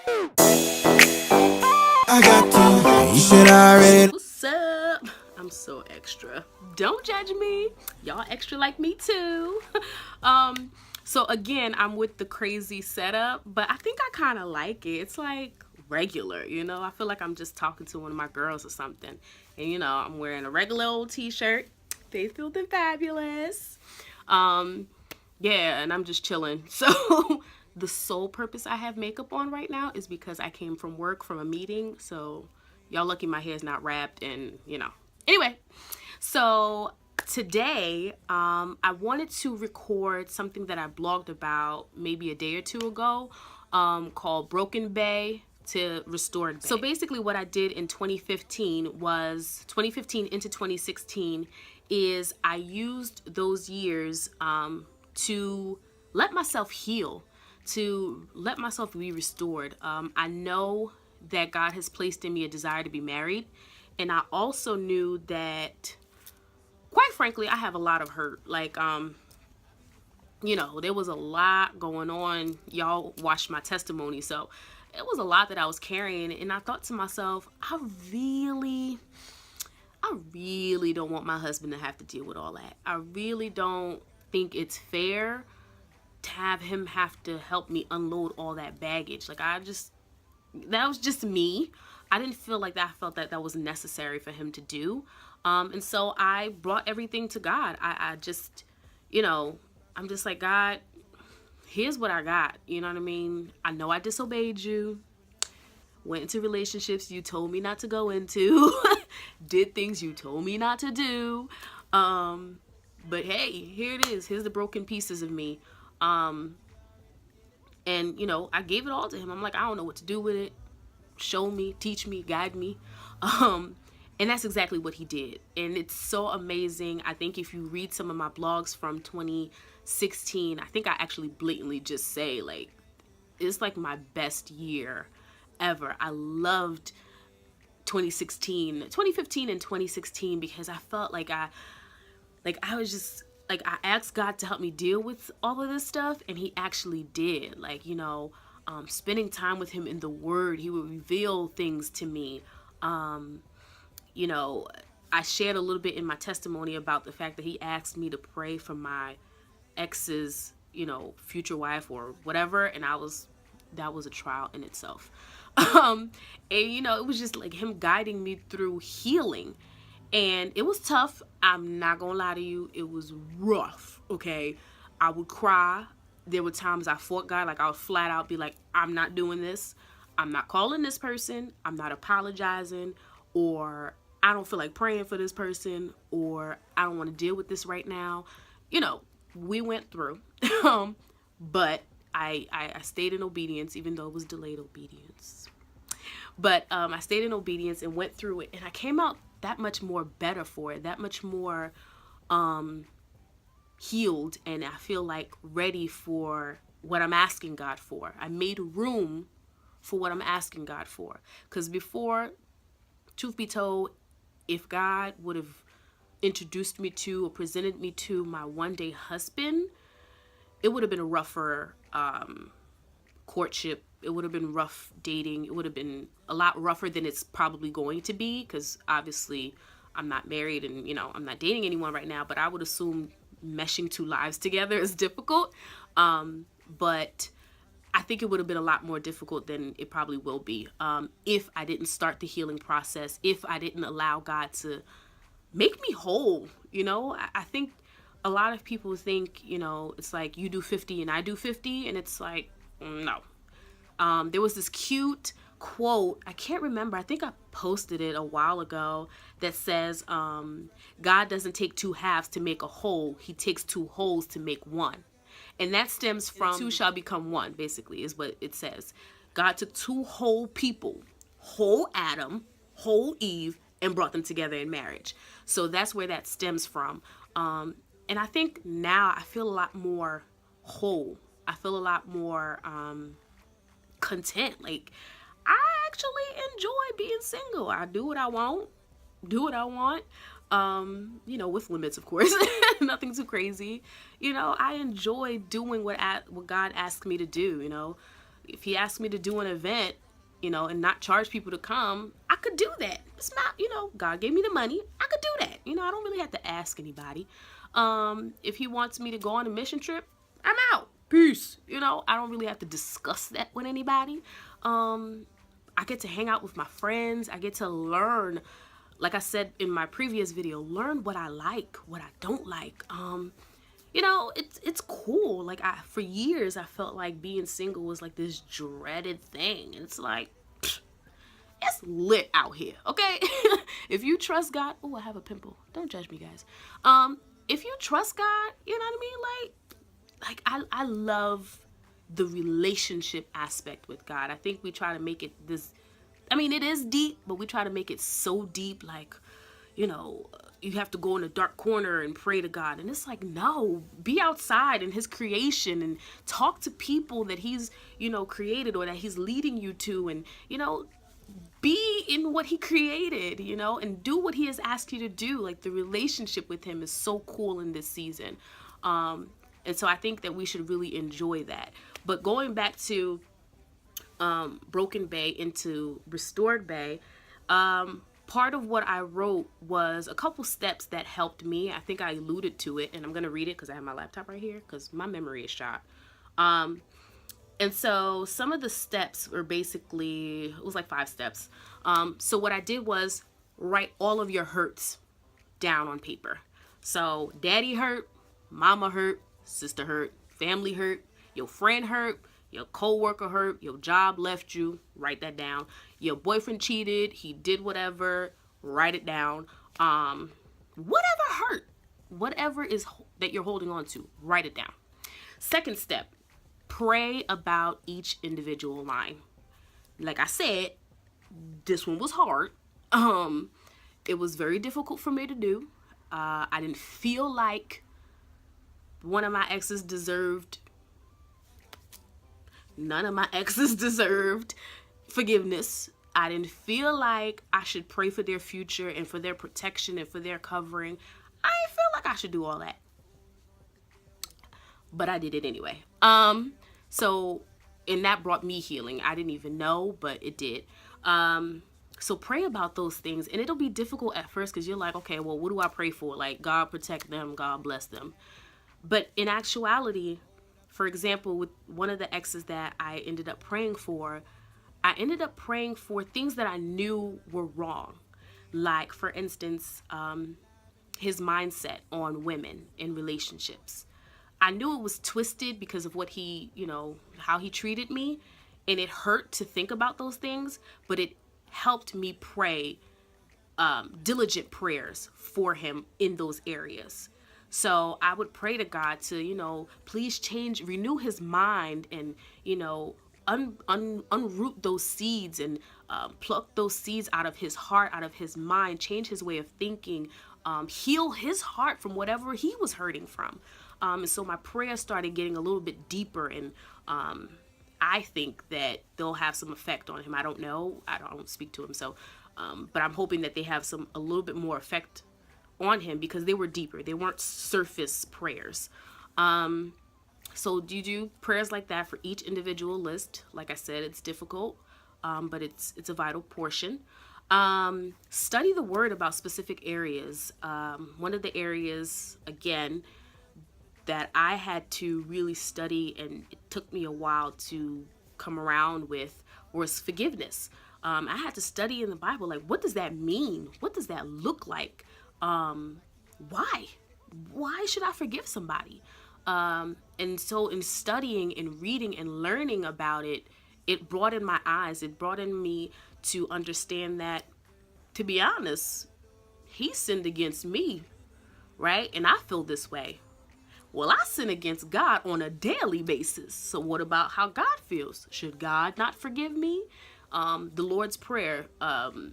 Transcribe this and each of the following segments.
I got to, you should already. What's up? I'm so extra. Don't judge me. Y'all extra like me too. So again, I'm with the crazy setup, but I think I kind of like it. It's like regular, you know? I feel like I'm just talking to one of my girls or something. And you know, I'm wearing a regular old t-shirt. They feel the fabulous. Um, yeah, and I'm just chilling. So the sole purpose I have makeup on right now is because I came from work from a meeting. So y'all lucky my hair's not wrapped and, you know. Anyway, so today I wanted to record something that I blogged about maybe a day or two ago called Broken Bae to Restored Bae. So basically what I did in 2015 was 2015 into 2016 is I used those years to let myself heal, to let myself be restored. I know that God has placed in me a desire to be married, and I also knew that, quite frankly, I have a lot of hurt. Like, you know, there was a lot going on. Y'all watched my testimony, so it was a lot that I was carrying, and I thought to myself, I really don't want my husband to have to deal with all that. I really don't think it's fair to have him have to help me unload all that baggage. Like, that was just me. I didn't feel like that. I felt that that was necessary for him to do. And so I brought everything to God. I just, you know, I'm just like, God, here's what I got. You know what I mean? I know I disobeyed you, went into relationships you told me not to go into, did things you told me not to do. But hey, here it is. Here's the broken pieces of me. And, you know, I gave it all to him. I'm like, I don't know what to do with it. Show me, teach me, guide me. And that's exactly what he did. And it's so amazing. I think if you read some of my blogs from 2016, I think I actually blatantly just say, like, it's like my best year ever. I loved 2015 and 2016 because I felt like I was just like, I asked God to help me deal with all of this stuff, and he actually did. Like, you know, spending time with him in the word, he would reveal things to me. You know, I shared a little bit in my testimony about the fact that he asked me to pray for my ex's, you know, future wife or whatever, and that was a trial in itself. And you know, it was just like him guiding me through healing. And it was tough. I'm not gonna lie to you. It was rough, okay? I would cry. There were times I fought God. Like, I would flat out be like, I'm not doing this. I'm not calling this person. I'm not apologizing. Or I don't feel like praying for this person. Or I don't want to deal with this right now. You know, we went through. But I stayed in obedience, even though it was delayed obedience. But I stayed in obedience and went through it. And I came out that much more better for it, that much more healed, and I feel like ready for what I'm asking God for. I made room for what I'm asking God for. Because before, truth be told, if God would have introduced me to or presented me to my one day husband, it would have been a rougher courtship. It would have been rough dating. It would have been a lot rougher than it's probably going to be, because obviously I'm not married and, you know, I'm not dating anyone right now, but I would assume meshing two lives together is difficult. But I think it would have been a lot more difficult than it probably will be if I didn't start the healing process, if I didn't allow God to make me whole. You know, I think a lot of people think, you know, it's like you do 50 and I do 50, and it's like, no. There was this cute quote, I can't remember, I think I posted it a while ago, that says, God doesn't take two halves to make a whole, he takes two wholes to make one. And that stems from two shall become one, basically, is what it says. God took two whole people, whole Adam, whole Eve, and brought them together in marriage. So that's where that stems from. And I think now I feel a lot more whole. I feel a lot more content. Like, I actually enjoy being single. I do what I want. You know, with limits, of course. Nothing too crazy. You know, I enjoy doing what God asks me to do, you know. If he asked me to do an event, and not charge people to come, I could do that. It's not, God gave me the money. I could do that. I don't really have to ask anybody. If he wants me to go on a mission trip, I'm out. Peace. I don't really have to discuss that with anybody. I get to hang out with my friends. I get to learn, like I said in my previous video, learn what I like, what I don't like. It's cool. Like, for years I felt like being single was like this dreaded thing. And it's like, it's lit out here, okay? If you trust God, oh, I have a pimple. Don't judge me, guys. If you trust God, you know what I mean? Like I love the relationship aspect with God. I think we try to make it this, it is deep, but we try to make it so deep, like, you have to go in a dark corner and pray to God. And it's like, no, be outside in his creation and talk to people that he's, created or that he's leading you to, and, be in what he created, and do what he has asked you to do. Like, the relationship with him is so cool in this season. And so I think that we should really enjoy that. But going back to Broken Bae into Restored Bae, part of what I wrote was a couple steps that helped me. I think I alluded to it, and I'm going to read it because I have my laptop right here because my memory is shot. And so some of the steps were basically, it was like 5 steps. So what I did was write all of your hurts down on paper. So daddy hurt, mama hurt, sister hurt, family hurt, your friend hurt, your coworker hurt, your job left you, write that down. Your boyfriend cheated, he did whatever, write it down. Whatever hurt, whatever is that you're holding on to, write it down. Second step, pray about each individual line. Like I said, this one was hard. It was very difficult for me to do. I didn't feel like one of my exes deserved, none of my exes deserved forgiveness. I didn't feel like I should pray for their future and for their protection and for their covering. I didn't feel like I should do all that. But I did it anyway. And that brought me healing. I didn't even know, but it did. So pray about those things. And it'll be difficult at first because you're like, okay, well, what do I pray for? Like, God protect them, God bless them. But in actuality, for example, with one of the exes that I ended up praying for, I ended up praying for things that I knew were wrong. Like, for instance, his mindset on women in relationships. I knew it was twisted because of what he, how he treated me. And it hurt to think about those things, but it helped me pray diligent prayers for him in those areas. So I would pray to God to, please renew his mind and, unroot those seeds and pluck those seeds out of his heart, out of his mind, change his way of thinking, heal his heart from whatever he was hurting from. And so my prayers started getting a little bit deeper, and I think that they'll have some effect on him. I don't know. I don't speak to him. So, but I'm hoping that they have a little bit more effect on him because they were deeper. They weren't surface prayers. So do you do prayers like that for each individual list? Like I said, it's difficult, but it's a vital portion. Study the word about specific areas. One of the areas, again, that I had to really study and it took me a while to come around with was forgiveness. I had to study in the Bible, like, what does that mean? What does that look like? Why should I forgive somebody? And so in studying and reading and learning about it, it broadened my eyes. It broadened me to understand that, to be honest, he sinned against me, right? And I feel this way. Well, I sin against God on a daily basis. So what about how God feels? Should God not forgive me? The Lord's Prayer. Now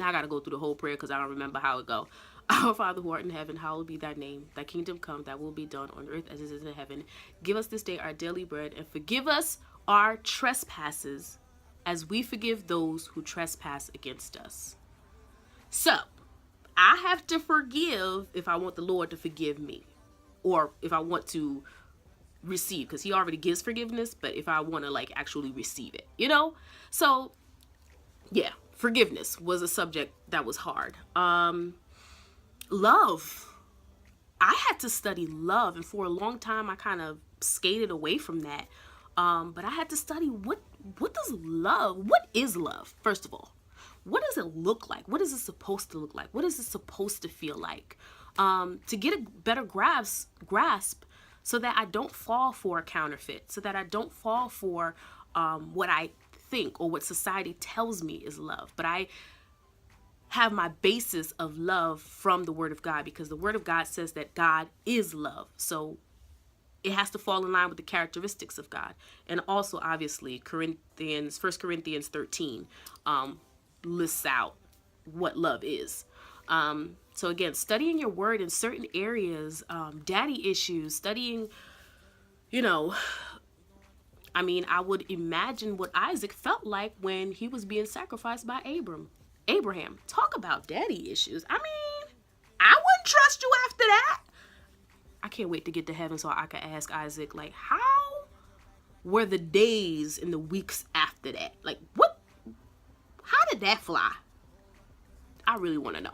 I got to go through the whole prayer because I don't remember how it go. Our Father who art in heaven, hallowed be thy name. Thy kingdom come, thy will be done on earth as it is in heaven. Give us this day our daily bread and forgive us our trespasses as we forgive those who trespass against us. So I have to forgive if I want the Lord to forgive me, or if I want to receive, because he already gives forgiveness, but if I want to like actually receive it, you know? So yeah, forgiveness was a subject that was hard. Love. I had to study love, and for a long time I kind of skated away from that. But I had to study what does love, what is love, first of all? What does it look like? What is it supposed to look like? What is it supposed to feel like? To get a better grasp so that I don't fall for a counterfeit, so that I don't fall for what I think or what society tells me is love. But I have my basis of love from the Word of God, because the Word of God says that God is love. So it has to fall in line with the characteristics of God. And also, obviously, 1 Corinthians 13 lists out what love is. So again, studying your word in certain areas, daddy issues, studying, I would imagine what Isaac felt like when he was being sacrificed by Abraham. Talk about daddy issues. I wouldn't trust you after that. I can't wait to get to heaven so I can ask Isaac, like, how were the days and the weeks after that? Like, how did that fly? I really want to know.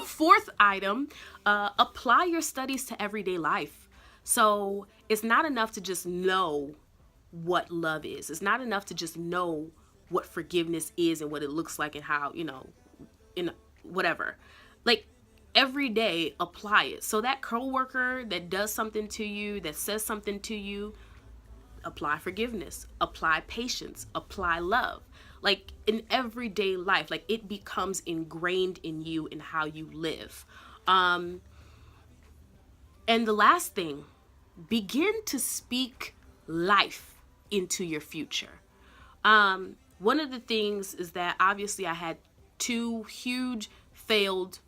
Fourth item, apply your studies to everyday life. So it's not enough to just know what love is. It's not enough to just know what forgiveness is and what it looks like and how, in whatever. Like, every day, apply it. So that coworker that does something to you, that says something to you, apply forgiveness, apply patience, apply love. Like, in everyday life, like, it becomes ingrained in you and how you live. And the last thing, begin to speak life into your future. One of the things is that obviously I had 2 huge failed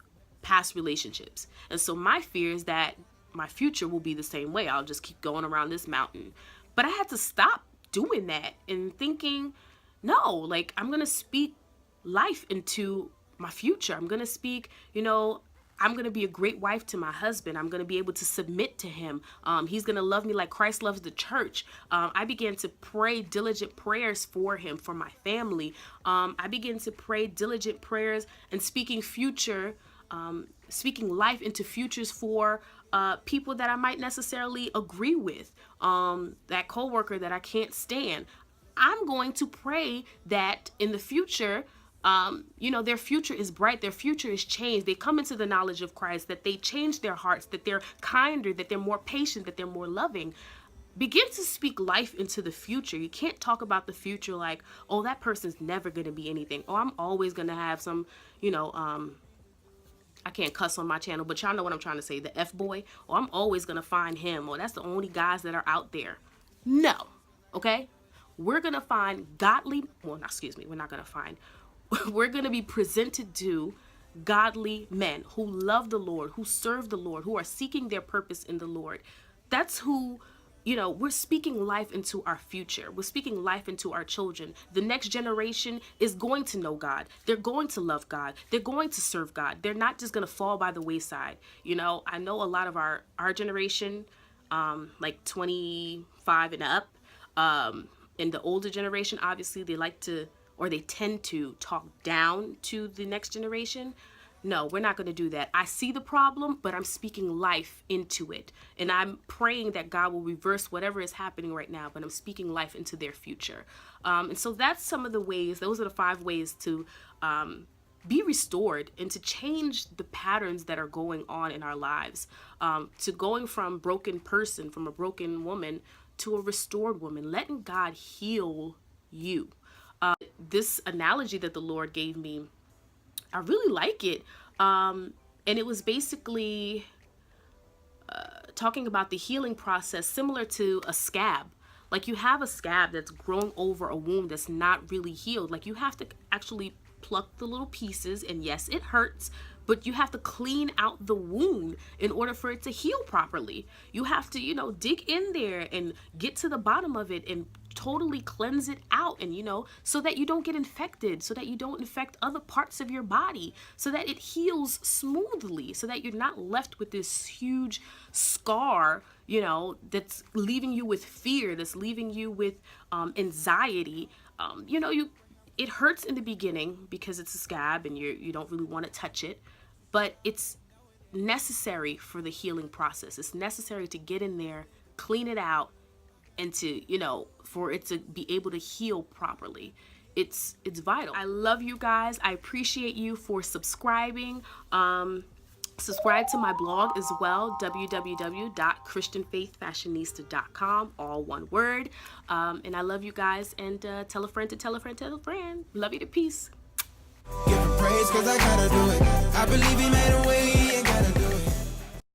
past relationships. And so my fear is that my future will be the same way. I'll just keep going around this mountain. But I had to stop doing that and thinking, no, like, I'm going to speak life into my future. I'm going to speak, I'm going to be a great wife to my husband. I'm going to be able to submit to him. He's going to love me like Christ loves the church. I began to pray diligent prayers for him, for my family. I began to pray diligent prayers and speaking life into futures for people that I might necessarily agree with, that coworker that I can't stand. I'm going to pray that in the future, their future is bright, their future is changed. They come into the knowledge of Christ, that they change their hearts, that they're kinder, that they're more patient, that they're more loving. Begin to speak life into the future. You can't talk about the future like, oh, that person's never going to be anything. Oh, I'm always going to have some, I can't cuss on my channel, but y'all know what I'm trying to say. The F-boy. Or I'm always going to find him. Or that's the only guys that are out there. No. Okay? We're going to find we're not going to find. We're going to be presented to godly men who love the Lord, who serve the Lord, who are seeking their purpose in the Lord. That's who, we're speaking life into our future. We're speaking life into our children. The next generation is going to know God. They're going to love God. They're going to serve God. They're not just going to fall by the wayside. I know a lot of our generation, like 25 and up, and the older generation, obviously they tend to talk down to the next generation. No, we're not going to do that. I see the problem, but I'm speaking life into it. And I'm praying that God will reverse whatever is happening right now, but I'm speaking life into their future. And so that's some of the ways, those are the 5 ways to be restored and to change the patterns that are going on in our lives, to going from broken person, from a broken woman to a restored woman, letting God heal you. This analogy that the Lord gave me, I really like it. And it was basically talking about the healing process similar to a scab. Like, you have a scab that's growing over a wound that's not really healed. Like, you have to actually pluck the little pieces, and yes, it hurts, but you have to clean out the wound in order for it to heal properly. You have to, dig in there and get to the bottom of it and totally cleanse it out, and so that you don't get infected, so that you don't infect other parts of your body, so that it heals smoothly, so that you're not left with this huge scar, that's leaving you with fear, that's leaving you with anxiety. It hurts in the beginning because it's a scab and you don't really want to touch it, but it's necessary for the healing process. It's necessary to get in there, clean it out, and to, for it to be able to heal properly. It's vital. I love you guys. I appreciate you for subscribing. Subscribe to my blog as well, www.christianfaithfashionista.com, all one word. And I love you guys, and tell a friend to tell a friend to tell a friend. Love you to peace. Give him praise 'cause I gotta do it. I believe he made a way.